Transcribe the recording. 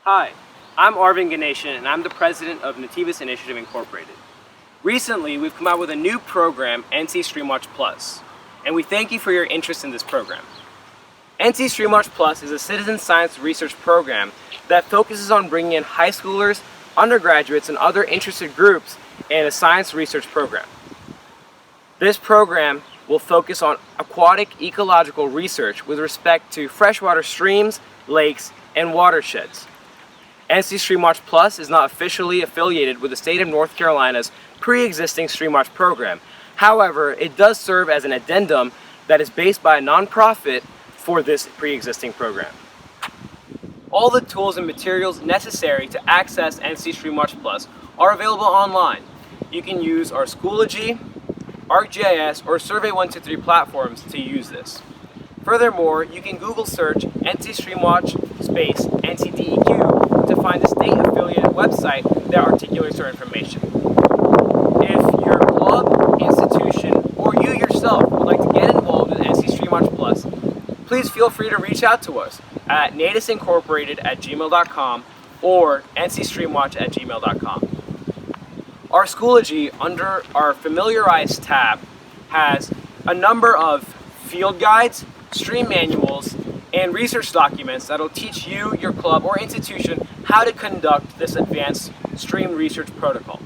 Hi, I'm Arvind Ganeshan and I'm the president of Nativus Initiative Incorporated. Recently, we've come out with a new program, NC StreamWatch Plus, and we thank you for your interest in this program. NC StreamWatch Plus is a citizen science research program that focuses on bringing in high schoolers, undergraduates, and other interested groups in a science research program. This program will focus on aquatic ecological research with respect to freshwater streams, lakes, and watersheds. NC StreamWatch Plus is not officially affiliated with the state of North Carolina's pre-existing StreamWatch program. However, it does serve as an addendum that is based by a nonprofit for this pre-existing program. All the tools and materials necessary to access NC StreamWatch Plus are available online. You can use our Schoology, ArcGIS, or Survey123 platforms to use this. Furthermore, you can Google search NC StreamWatch space NCDEQ to find a state-affiliated website that articulates our information. If your club, institution, or you yourself would like to get involved in NC StreamWatch Plus, please feel free to reach out to us at nativusincorporated@gmail.com or ncstreamwatch@gmail.com. Our Schoology, under our Familiarize tab, has a number of field guides, stream manuals, and research documents that will teach you, your club, or institution how to conduct this advanced stream research protocol.